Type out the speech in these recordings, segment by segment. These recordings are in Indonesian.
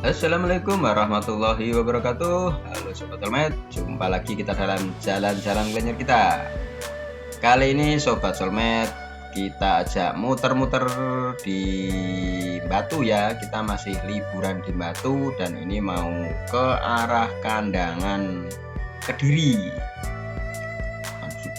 Assalamualaikum warahmatullahi wabarakatuh. Halo Sobat Solmed, jumpa lagi kita dalam jalan-jalan kuliner kita. Kali ini Sobat Solmed, kita ajak muter-muter di Batu ya. Kita masih liburan di Batu dan ini mau ke arah Kandangan Kediri.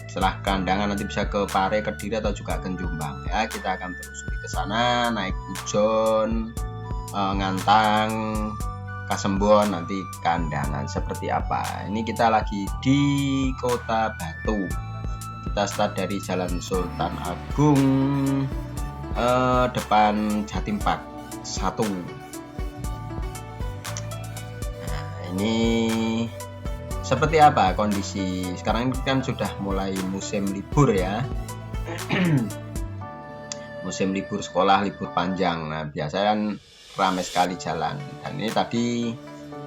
Setelah Kandangan nanti bisa ke Pare, Kediri atau juga ke Jombang ya. Kita akan telusuri ke sana, naik Pujon, Ngantang, Kasembon, nanti Kandangan seperti apa. Ini kita lagi di Kota Batu. Kita start dari Jalan Sultan Agung, depan Jatim Park 1. Nah, ini seperti apa kondisi sekarang? Ini kan sudah mulai musim libur ya. Musim libur sekolah, libur panjang. Nah, biasanya kan ramai sekali jalan. Dan ini tadi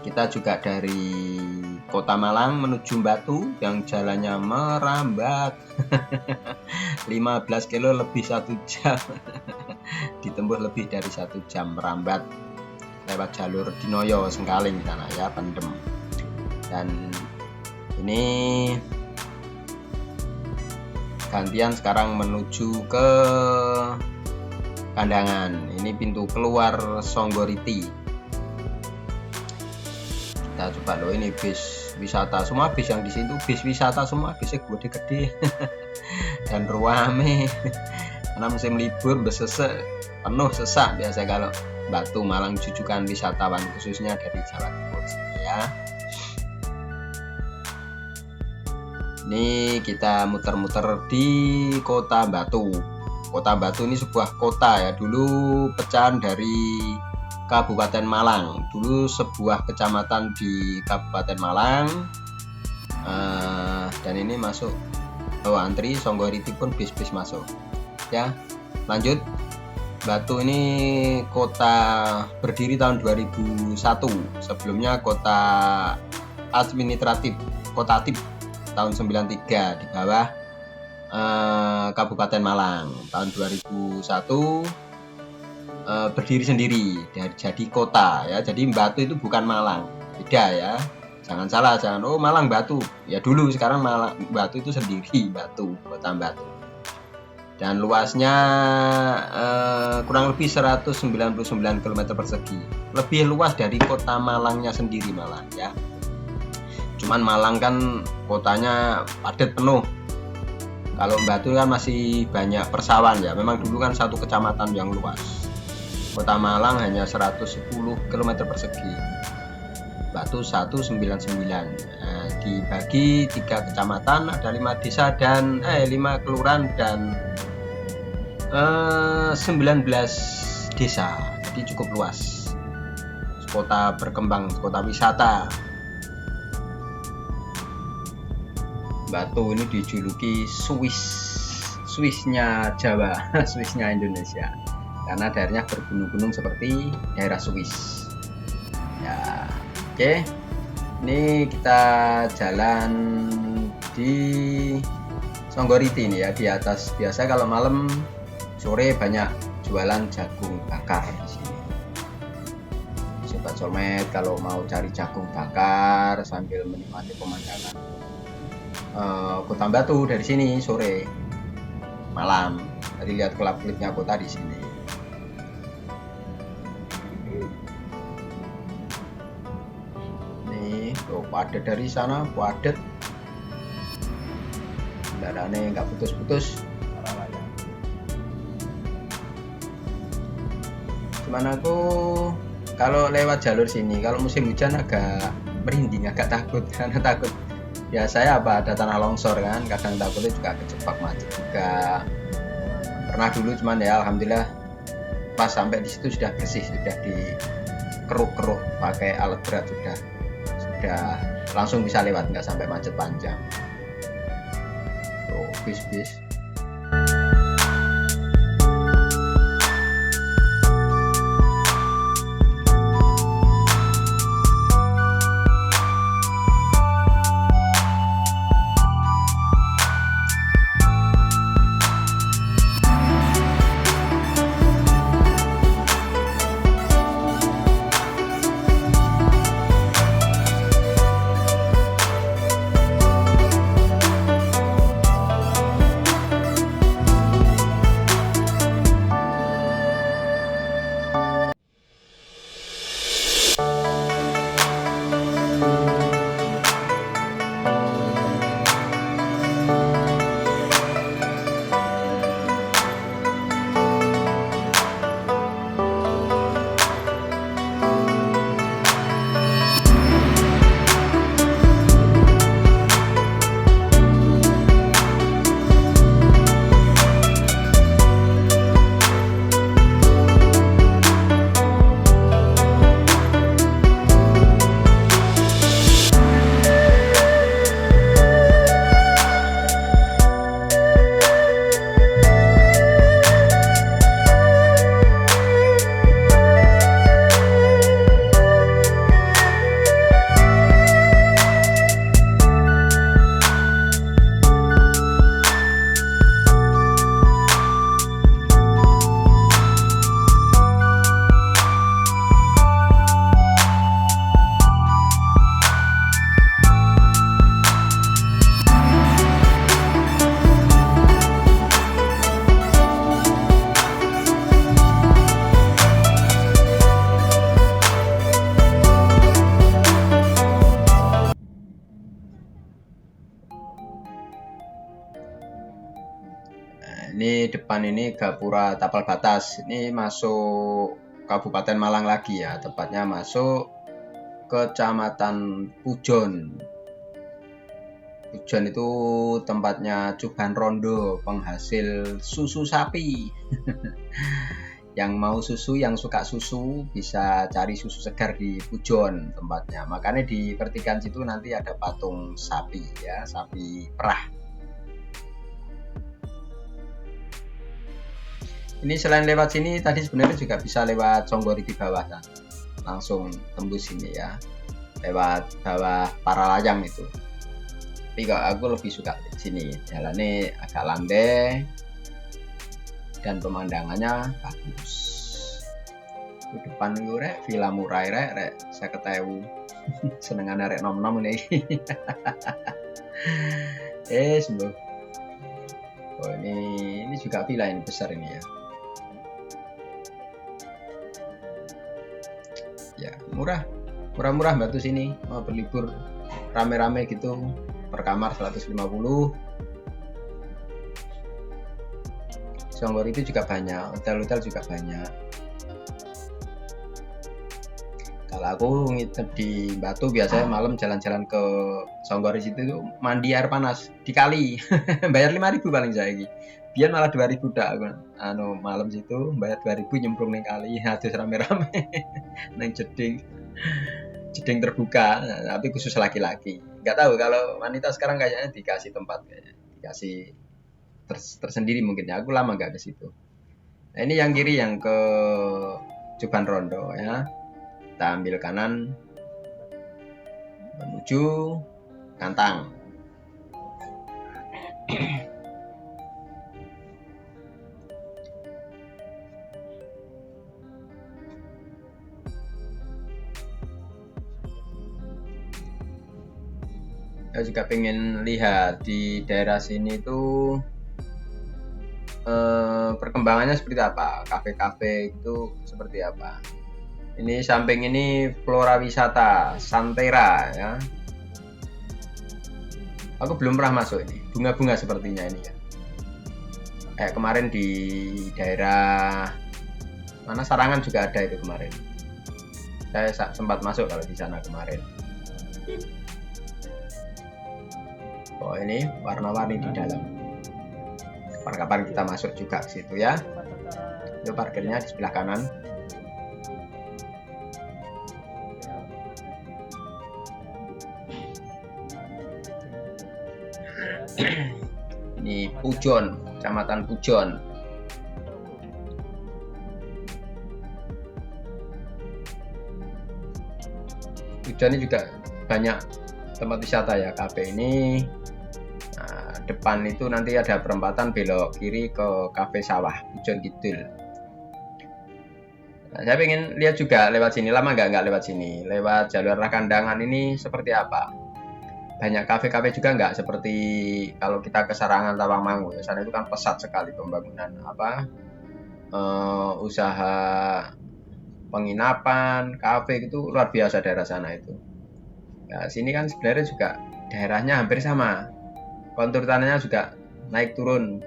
kita juga dari Kota Malang menuju Batu yang jalannya merambat 15 kilo lebih 1 jam. Ditempuh lebih dari 1 jam merambat lewat jalur Dinoyo, Sengkaling sana ya, Pendem. Dan ini gantian sekarang menuju ke Kandangan. Ini pintu keluar Songgoriti. Kita coba loh, ini bis wisata. Semua bis yang di situ bis wisata semua, bisnya gede-gede dan ruame. Karena musim libur besesek, penuh sesak biasa kalau Batu Malang jujukan wisatawan khususnya dari Jawa Timur ya. Ini kita muter-muter di Kota Batu. Kota Batu ini sebuah kota ya, dulu pecahan dari Kabupaten Malang. Dulu sebuah kecamatan di Kabupaten Malang. Dan ini masuk antri Songgoriti pun bis-bis masuk. Ya, lanjut. Batu ini kota berdiri tahun 2001. Sebelumnya kota administratif, Kota Tip tahun 93 di bawah Kabupaten Malang. Tahun 2001 berdiri sendiri dan jadi kota ya. Jadi Batu itu bukan Malang, beda ya. Jangan salah, jangan Malang Batu. Ya dulu, sekarang Malang Batu itu sendiri, Batu, Kota Batu. Dan luasnya kurang lebih 199 km persegi. Lebih luas dari kota Malangnya sendiri malah ya. Cuman Malang kan kotanya padat penuh. Kalau Batu kan masih banyak persawahan ya. Memang dulu kan satu kecamatan yang luas. Kota Malang hanya 110 km persegi. Batu 199. Nah, dibagi 3 kecamatan, ada 5 desa dan 5 kelurahan dan 19 desa. Jadi cukup luas. Kota berkembang, kota wisata. Batu ini dijuluki Swissnya Jawa, Swissnya Indonesia, karena daerahnya bergunung-gunung seperti daerah Swiss. Ya, oke. Ini kita jalan di Songgoriti ini ya, di atas. Biasa kalau malam sore banyak jualan jagung bakar di sini. Sobat Solmed kalau mau cari jagung bakar sambil menikmati pemandangan Kota Batu dari sini sore malam, tadi lihat kelap-kelipnya kota di sini. Nih padat dari sana, padat kendaraannya nggak putus-putus. Cuman aku kalau lewat jalur sini kalau musim hujan agak merinding, agak takut karena takut. Ya saya ada tanah longsor kan, kadang takutnya juga kejebak macet juga. Pernah dulu, cuman ya alhamdulillah pas sampai di situ sudah bersih, sudah dikeruk-keruk pakai alat berat, sudah langsung bisa lewat, nggak sampai macet panjang. Tuh bis-bis. depan ini Gapura Tapal Batas. Ini masuk Kabupaten Malang lagi ya, tepatnya masuk Kecamatan Pujon. Pujon itu tempatnya Cuban Rondo, penghasil susu sapi. Yang mau susu, yang suka susu bisa cari susu segar di Pujon tempatnya. Makanya di pertigaan situ nanti ada patung sapi ya, sapi perah. Ini selain lewat sini tadi sebenarnya juga bisa lewat Songgori di bawah kan. Langsung tembus sini ya. Lewat bawah Paralayang itu. Tapi kok aku lebih suka di sini. Jalannya agak landai dan pemandangannya bagus. Di depan itu rek villa murah rek 50.000. Senengane rek nom-nom ini. Sembuh. Oh ini juga villa yang besar ini ya. Ya murah batu sini. Mau berlibur rame-rame gitu, per kamar 150. Songgor itu juga banyak, hotel-hotel juga banyak. Kalau aku nginep di Batu biasanya malam jalan-jalan ke Songgor itu mandi air panas di kali. Bayar 5.000 paling saya iki. Biar malah 2.000 dak aku. Malam situ bayar 2.000 nyemplung ning kali, adus rame-rame. Nang jeding terbuka, tapi khusus laki-laki. Nggak tahu kalau wanita sekarang kayaknya dikasih tempat, kayaknya dikasih tersendiri mungkin ya. Aku lama nggak ke situ. Nah ini yang kiri yang ke Cuban Rondo ya. Kita ambil kanan menuju Kantang. Saya juga pengen lihat di daerah sini tuh perkembangannya seperti apa, kafe-kafe itu seperti apa. Ini samping ini Flora Wisata Santera ya. Aku belum pernah masuk ini, bunga-bunga sepertinya ini ya. Kayak kemarin di daerah mana Sarangan juga ada itu kemarin. Saya sempat masuk kalau di sana kemarin. Oh ini warna-warni di dalam. Kapan-kapan kita masuk juga ke situ ya. Itu parkirnya di sebelah kanan. Ini Pujon, Kecamatan Pujon. Pujon ini juga banyak tempat wisata ya, kafe ini. Nah, depan itu nanti ada perempatan belok kiri ke Kafe Sawah Pujon Kidul. Nah, saya pengen lihat juga lewat sini, lama nggak lewat sini. Lewat jalur Rakandangan ini seperti apa? Banyak kafe-kafe juga nggak seperti kalau kita ke Sarangan Tawangmangu ya, sana itu kan pesat sekali pembangunan usaha penginapan, kafe itu luar biasa daerah sana itu. Ya, sini kan sebenarnya juga daerahnya hampir sama, kontur tanahnya juga naik turun,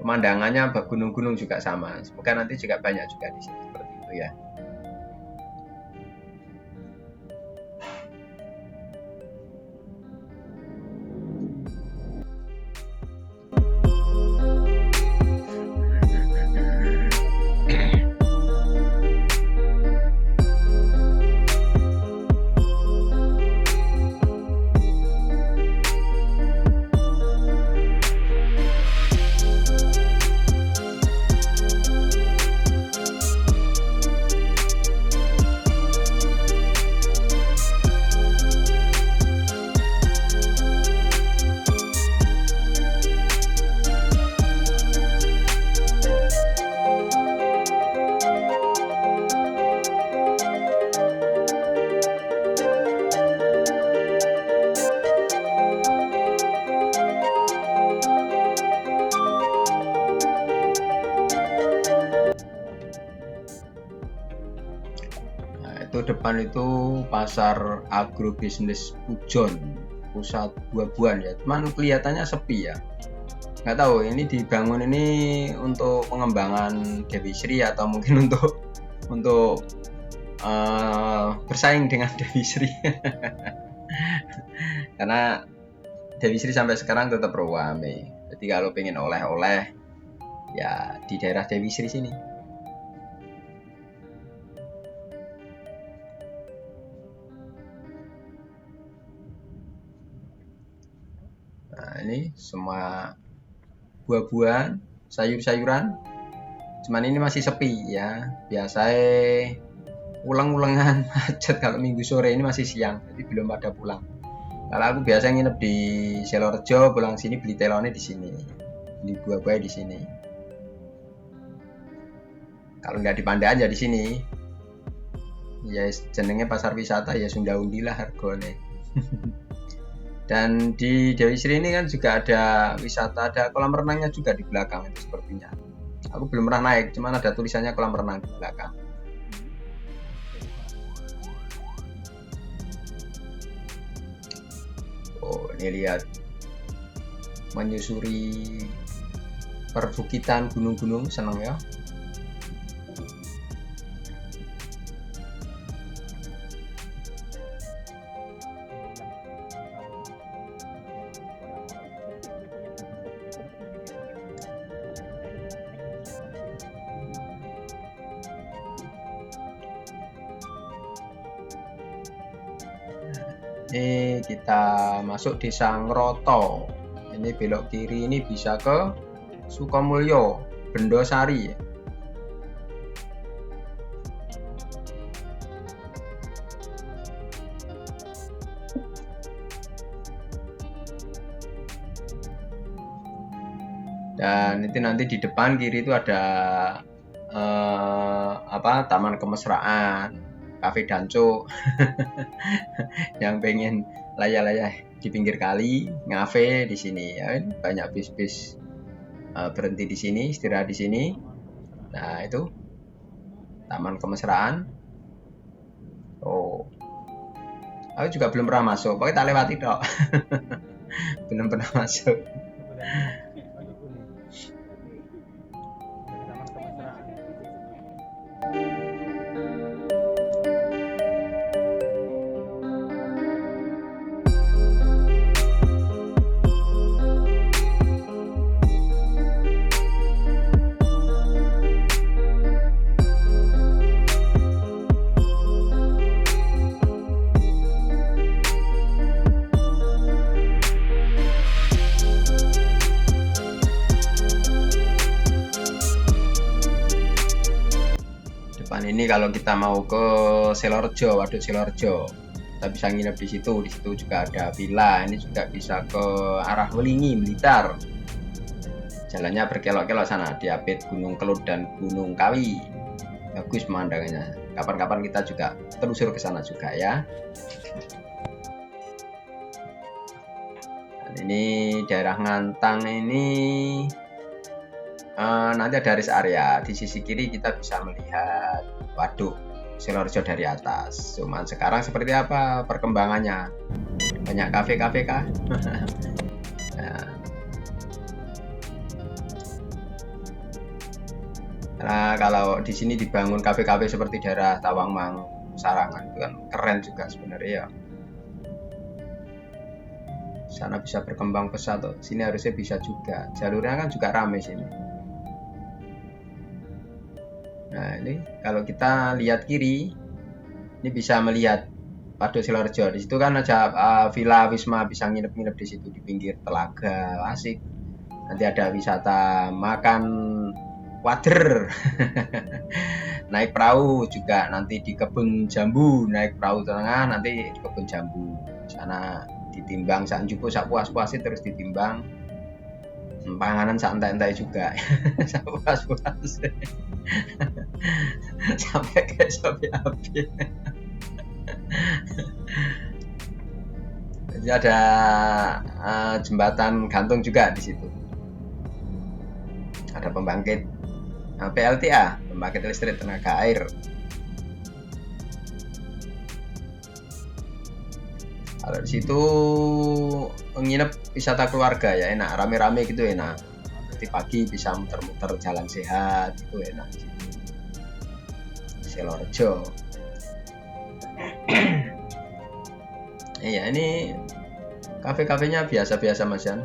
pemandangannya gunung-gunung juga sama. Semoga nanti juga banyak juga di sini seperti itu ya. Itu depan itu pasar agrobisnis Pujon, pusat buah-buahan ya. Cuman kelihatannya sepi ya. nggak tahu ini dibangun ini untuk pengembangan Dewi Sri atau mungkin untuk bersaing dengan Dewi Sri. Karena Dewi Sri sampai sekarang tetap rame. Jadi kalau pengen oleh-oleh ya di daerah Dewi Sri sini. Nah, ini semua buah-buahan, sayur-sayuran. Cuman ini masih sepi ya. Biasanya ulang-ulangan macet kalau minggu sore, ini masih siang. Jadi belum pada pulang. Kalau aku biasa nginep di Sidoarjo, pulang sini beli telonnya di sini. Beli buah-buahnya di sini. Kalau nggak di Pandaan ya di sini. Ya jenenge pasar wisata ya Sunda Undi lah harganya. Dan di Dewi Sri ini kan juga ada wisata, ada kolam renangnya juga di belakang itu sepertinya. Aku belum pernah naik, cuman ada tulisannya kolam renang di belakang. Oh, ini lihat menyusuri perbukitan gunung-gunung, seneng ya. Ini kita masuk desa Ngroto. Ini belok kiri ini bisa ke Sukomulyo, Bendosari. Dan itu nanti di depan kiri itu ada Taman Kemesraan, Cafe Danco. Yang pengen layah-layah di pinggir kali, ngafe di sini ya, banyak bis-bis berhenti di sini, istirahat di sini. Nah, itu Taman Kemesraan. Oh, aku juga belum pernah masuk, pokoknya tak lewati dok. Belum pernah masuk. Ini kalau kita mau ke Sidoarjo, Waduk Sidoarjo, kita bisa nginep di situ. Di situ juga ada villa. Ini juga bisa ke arah Welingi, Blitar. Jalannya berkelok-kelok sana, diapit Gunung Kelut dan Gunung Kawi. Bagus pemandangannya. Kapan-kapan kita juga telusur ke sana juga ya. Dan ini daerah Ngantang ini nanti ada rest area. Di sisi kiri kita bisa melihat Waduk Sidoarjo dari atas. Cuman sekarang seperti apa perkembangannya? Banyak kafe-kafe kah? Nah, kalau di sini dibangun kafe-kafe seperti daerah Tawangmangu, Sarangan itu kan keren juga sebenarnya ya. Sana bisa berkembang pesat, sini harusnya bisa juga. Jalurnya kan juga ramai sini. Nah, ini kalau kita lihat kiri, ini bisa melihat Waduk Sidoarjo. Di situ kan ada Villa Wisma, bisa nginep-nginep di situ di pinggir telaga, asik. Nanti ada wisata makan wader. Naik perahu juga nanti di kebun jambu, naik perahu tengah nanti di kebun jambu. Sana ditimbang sak njupuk sak puas-puasnya, terus ditimbang. Panganan santai-santai juga. Sak puas-puas. Sampai kayak api. Jadi ada jembatan gantung juga di situ. Ada pembangkit PLTA, pembangkit listrik tenaga air. Kalau di situ nginep wisata keluarga ya enak, rame-rame gitu enak. nanti pagi bisa muter-muter jalan sehat, itu enak gitu. Sidoarjo. Iya, ini kafe-kafenya biasa-biasa Mas Yan.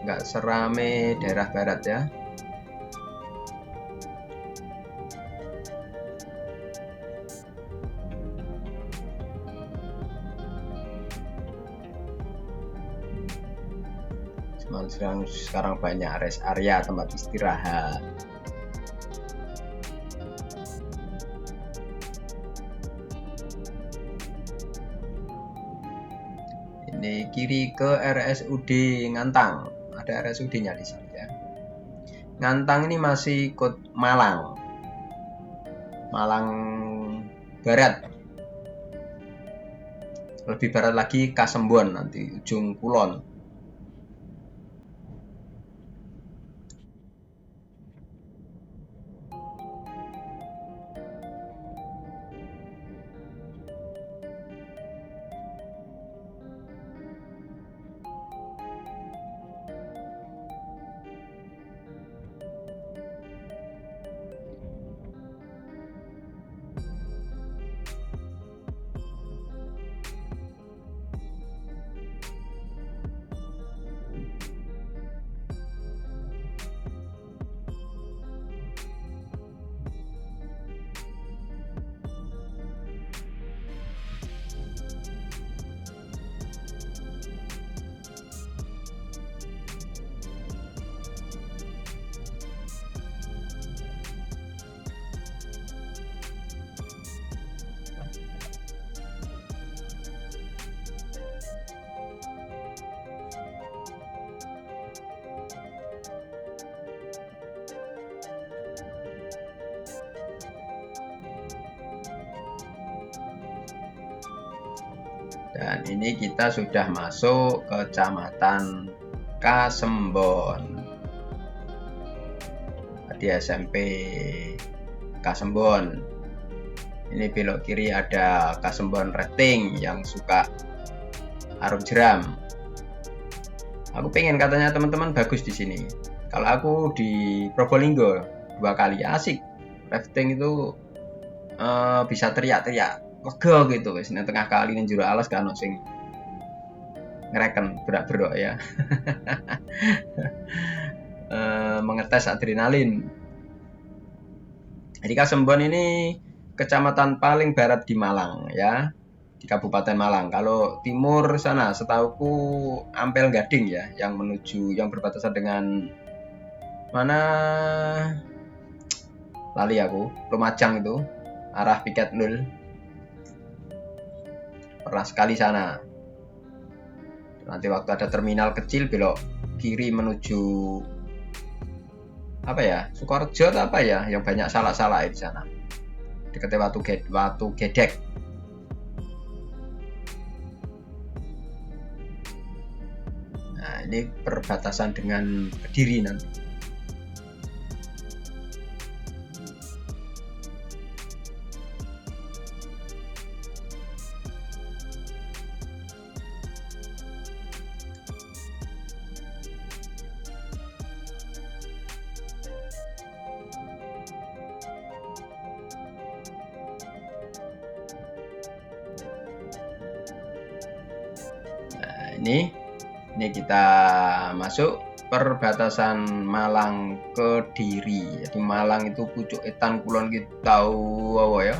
Nggak serame daerah barat ya. Sekarang banyak rest area, tempat istirahat. Ini kiri ke RSUD Ngantang, ada RSUD-nya di sini ya. Ngantang ini masih ikut Malang Barat, lebih barat lagi Kasembon, nanti ujung Kulon. Dan ini kita sudah masuk Kecamatan Kasembon. Di SMP Kasembon. Ini belok kiri ada Kasembon Rating yang suka harum jeram. Aku pengen katanya teman-teman bagus di sini. Kalau aku di Probolinggo 2 kali, asik. Rafting itu bisa teriak-teriak, lega gitu wis nang tengah kali ning jero alas kan ono sing ngereken berak-berok ya. Mengetes adrenalin. Jadi Kasembon ini kecamatan paling barat di Malang ya, di Kabupaten Malang. Kalau timur sana setauku Ampel Gading ya, yang berbatasan dengan mana, lali aku, Lumajang itu, arah Piket Nul. Pernah sekali sana. Nanti waktu ada terminal kecil belok kiri menuju apa ya, Sukorejo atau apa ya, yang banyak salak-salak di sana. Dekat Watu Gedek. Nah, ini perbatasan dengan Kediri nanti. Ini kita masuk perbatasan Malang Kediri. Jadi Malang itu pucuk etan kulon kita tahu apa ya.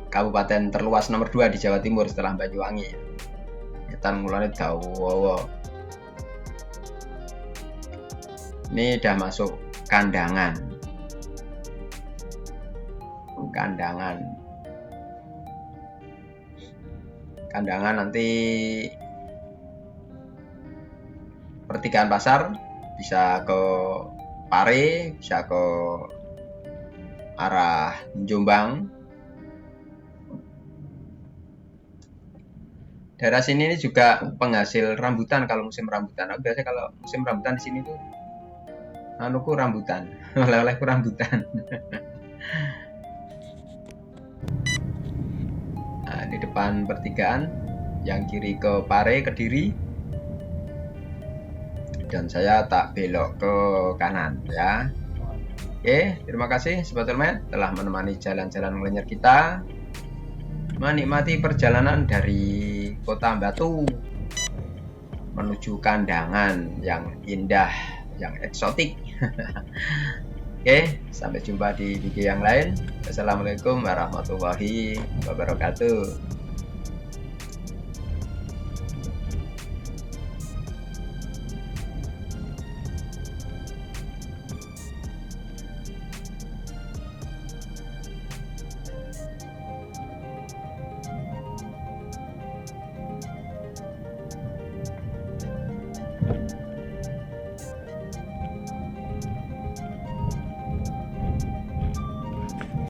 Kabupaten terluas nomor 2 di Jawa Timur setelah Banyuwangi. Etan kulon itu tahu apa. Ini udah masuk Kandangan. Kandangan nanti pertigaan pasar, bisa ke Pare, bisa ke arah Jombang. Daerah sini ini juga penghasil rambutan kalau musim rambutan. Biasanya kalau musim rambutan di sini tuh anuku rambutan, oleh-olehku rambutan. Nah, di depan pertigaan yang kiri ke Pare, Kediri, dan saya tak belok ke kanan ya. Oke, terima kasih Sobat Helmet telah menemani jalan-jalan kuliner kita, menikmati perjalanan dari Kota Batu menuju Kandangan yang indah, yang eksotik. Oke, sampai jumpa di video yang lain. Wassalamualaikum warahmatullahi wabarakatuh.